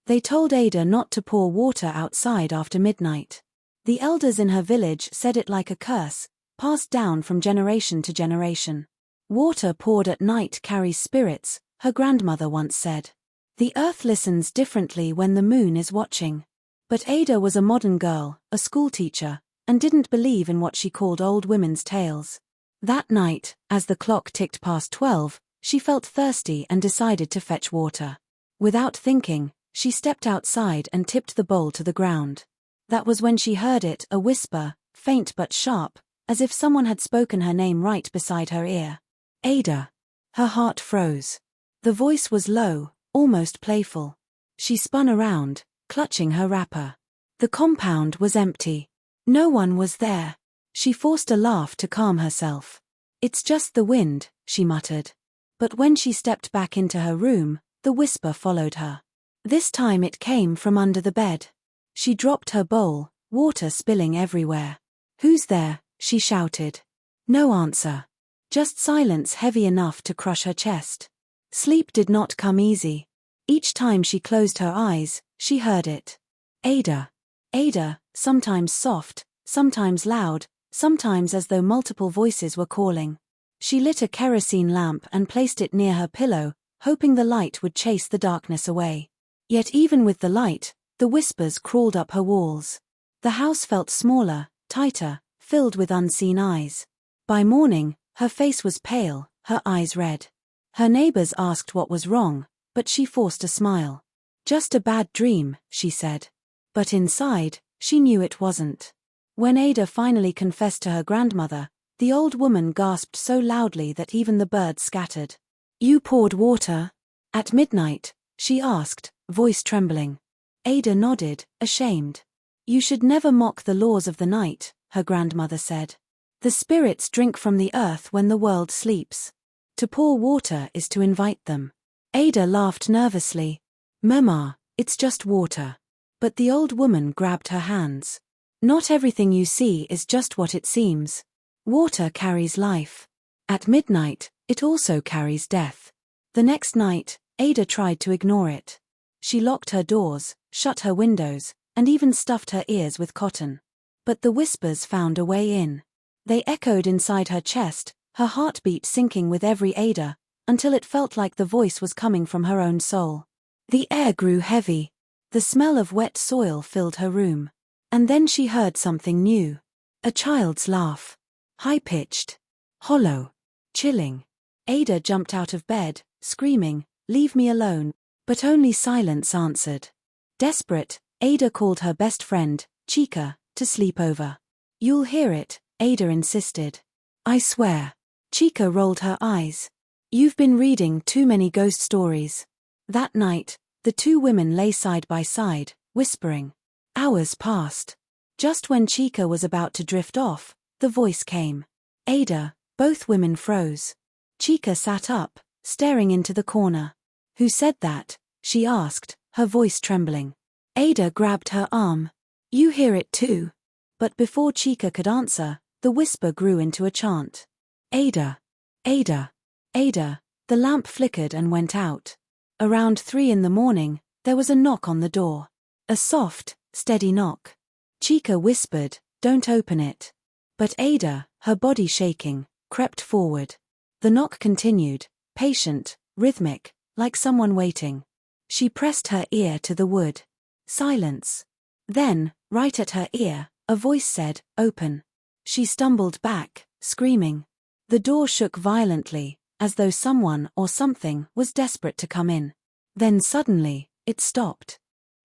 They told Ada not to pour water outside after midnight. The elders in her village said it like a curse, passed down from generation to generation. Water poured at night carries spirits, her grandmother once said. The earth listens differently when the moon is watching. But Ada was a modern girl, a schoolteacher, and didn't believe in what she called old women's tales. That night, as the clock ticked past 12, she felt thirsty and decided to fetch water. Without thinking, she stepped outside and tipped the bowl to the ground. That was when she heard it, a whisper, faint but sharp, as if someone had spoken her name right beside her ear. Ada. Her heart froze. The voice was low, almost playful. She spun around, clutching her wrapper. The compound was empty. No one was there. She forced a laugh to calm herself. "It's just the wind," she muttered. But when she stepped back into her room, the whisper followed her. This time it came from under the bed. She dropped her bowl, water spilling everywhere. "Who's there?" she shouted. No answer. Just silence heavy enough to crush her chest. Sleep did not come easy. Each time she closed her eyes, she heard it. Ada. Ada, sometimes soft, sometimes loud, sometimes as though multiple voices were calling. She lit a kerosene lamp and placed it near her pillow, hoping the light would chase the darkness away. Yet even with the light, the whispers crawled up her walls. The house felt smaller, tighter, filled with unseen eyes. By morning, her face was pale, her eyes red. Her neighbors asked what was wrong, but she forced a smile. "Just a bad dream," she said. But inside, she knew it wasn't. When Ada finally confessed to her grandmother, the old woman gasped so loudly that even the birds scattered. "You poured water?" "At midnight?" she asked, voice trembling. Ada nodded, ashamed. "You should never mock the laws of the night," her grandmother said. "The spirits drink from the earth when the world sleeps. To pour water is to invite them." Ada laughed nervously. "Mama, it's just water." But the old woman grabbed her hands. "Not everything you see is just what it seems. Water carries life. At midnight, it also carries death." The next night, Ada tried to ignore it. She locked her doors, shut her windows, and even stuffed her ears with cotton. But the whispers found a way in. They echoed inside her chest, her heartbeat sinking with every Ada, until it felt like the voice was coming from her own soul. The air grew heavy. The smell of wet soil filled her room. And then she heard something new. A child's laugh. High-pitched. Hollow. Chilling. Ada jumped out of bed, screaming, "Leave me alone," but only silence answered. Desperate, Ada called her best friend, Chica, to sleep over. "You'll hear it," Ada insisted. "I swear." Chica rolled her eyes. "You've been reading too many ghost stories." That night, the two women lay side by side, whispering. Hours passed. Just when Chica was about to drift off, the voice came. "Ada." Both women froze. Chica sat up, staring into the corner. "Who said that?" she asked, her voice trembling. Ada grabbed her arm. "You hear it too." But before Chica could answer, the whisper grew into a chant. "Ada. Ada. Ada." The lamp flickered and went out. Around 3 in the morning, there was a knock on the door. A soft, steady knock. Chica whispered, "Don't open it." But Ada, her body shaking, crept forward. The knock continued, patient, rhythmic, like someone waiting. She pressed her ear to the wood. Silence. Then, right at her ear, a voice said, "Open." She stumbled back, screaming. The door shook violently, as though someone or something was desperate to come in. Then suddenly, it stopped.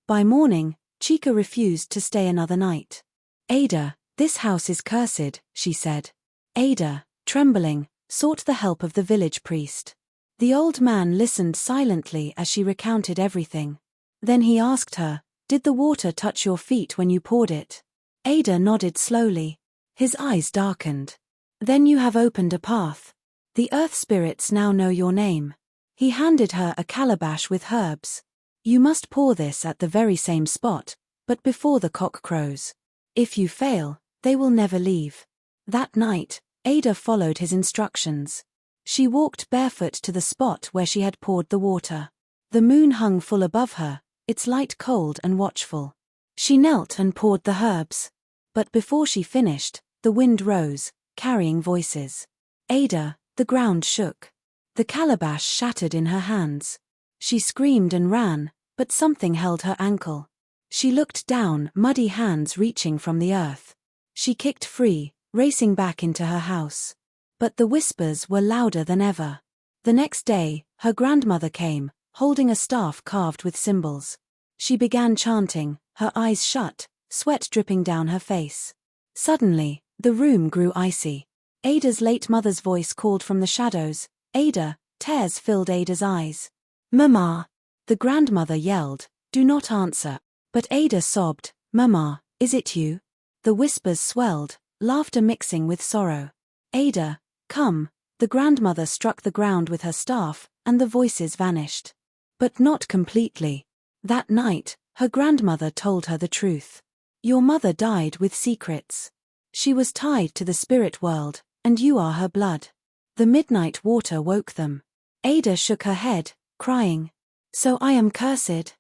By morning, Chica refused to stay another night. "Ada, this house is cursed," she said. Ada, trembling, sought the help of the village priest. The old man listened silently as she recounted everything. Then he asked her, "Did the water touch your feet when you poured it?" Ada nodded slowly. His eyes darkened. "Then you have opened a path. The earth spirits now know your name." He handed her a calabash with herbs. "You must pour this at the very same spot, but before the cock crows. If you fail, they will never leave." That night, Ada followed his instructions. She walked barefoot to the spot where she had poured the water. The moon hung full above her, its light cold and watchful. She knelt and poured the herbs. But before she finished, the wind rose, carrying voices. Ada, the ground shook. The calabash shattered in her hands. She screamed and ran, but something held her ankle. She looked down, muddy hands reaching from the earth. She kicked free, racing back into her house. But the whispers were louder than ever. The next day, her grandmother came, holding a staff carved with symbols. She began chanting, her eyes shut, sweat dripping down her face. Suddenly, the room grew icy. Ada's late mother's voice called from the shadows. Ada, tears filled Ada's eyes. "Mama!" The grandmother yelled, "Do not answer." But Ada sobbed, "Mama, is it you?" The whispers swelled, laughter mixing with sorrow. "Ada, come." The grandmother struck the ground with her staff, and the voices vanished. But not completely. That night, her grandmother told her the truth. "Your mother died with secrets. She was tied to the spirit world, and you are her blood." The midnight water woke them. Ada shook her head, crying, "So I am cursed?"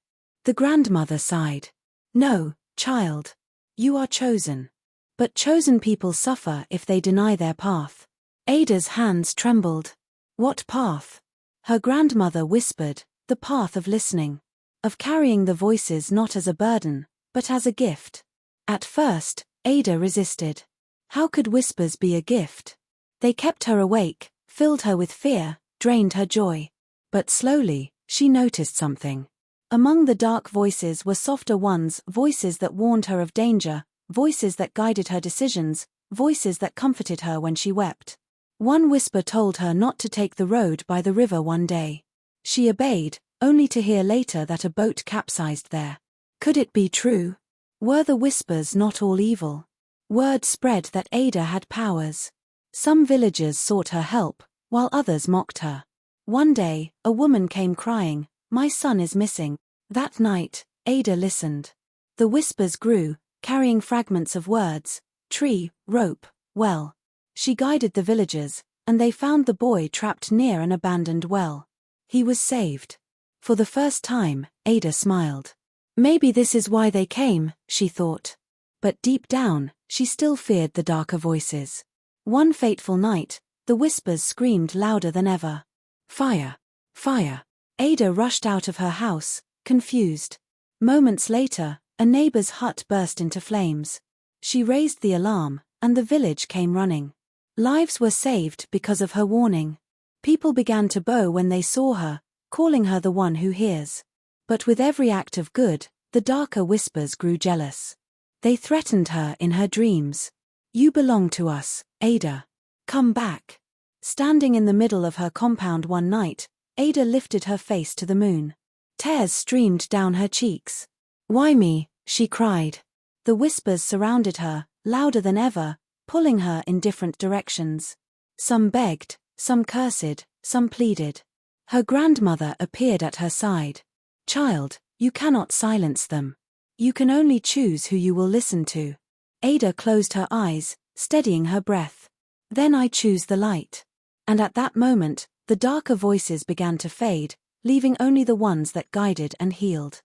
The grandmother sighed. "No, child. You are chosen. But chosen people suffer if they deny their path." Ada's hands trembled. "What path?" Her grandmother whispered, "The path of listening. Of carrying the voices not as a burden, but as a gift." At first, Ada resisted. How could whispers be a gift? They kept her awake, filled her with fear, drained her joy. But slowly, she noticed something. Among the dark voices were softer ones, voices that warned her of danger, voices that guided her decisions, voices that comforted her when she wept. One whisper told her not to take the road by the river one day. She obeyed, only to hear later that a boat capsized there. Could it be true? Were the whispers not all evil? Word spread that Ada had powers. Some villagers sought her help, while others mocked her. One day, a woman came crying, "My son is missing." That night, Ada listened. The whispers grew, carrying fragments of words: tree, rope, well. She guided the villagers, and they found the boy trapped near an abandoned well. He was saved. For the first time, Ada smiled. Maybe this is why they came, she thought. But deep down, she still feared the darker voices. One fateful night, the whispers screamed louder than ever. "Fire! Fire!" Ada rushed out of her house, confused. Moments later, a neighbor's hut burst into flames. She raised the alarm, and the village came running. Lives were saved because of her warning. People began to bow when they saw her, calling her the one who hears. But with every act of good, the darker whispers grew jealous. They threatened her in her dreams. "You belong to us, Ada. Come back." Standing in the middle of her compound one night, Ada lifted her face to the moon. Tears streamed down her cheeks. "Why me?" she cried. The whispers surrounded her, louder than ever, pulling her in different directions. Some begged, some cursed, some pleaded. Her grandmother appeared at her side. "Child, you cannot silence them. You can only choose who you will listen to." Ada closed her eyes, steadying her breath. "Then I choose the light." And at that moment, the darker voices began to fade, leaving only the ones that guided and healed.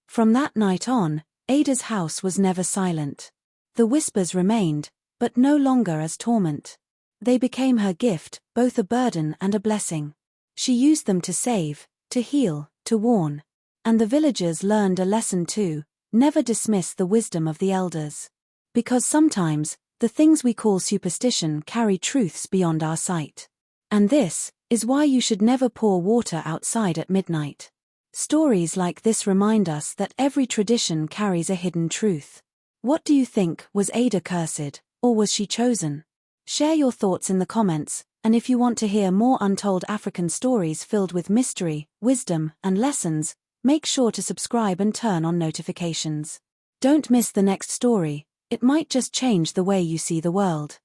From that night on, Ada's house was never silent. The whispers remained, but no longer as torment. They became her gift, both a burden and a blessing. She used them to save, to heal, to warn. And the villagers learned a lesson too: never dismiss the wisdom of the elders. Because sometimes, the things we call superstition carry truths beyond our sight. And this is why you should never pour water outside at midnight. Stories like this remind us that every tradition carries a hidden truth. What do you think, was Ada cursed, or was she chosen? Share your thoughts in the comments, and if you want to hear more untold African stories filled with mystery, wisdom, and lessons, make sure to subscribe and turn on notifications. Don't miss the next story, it might just change the way you see the world.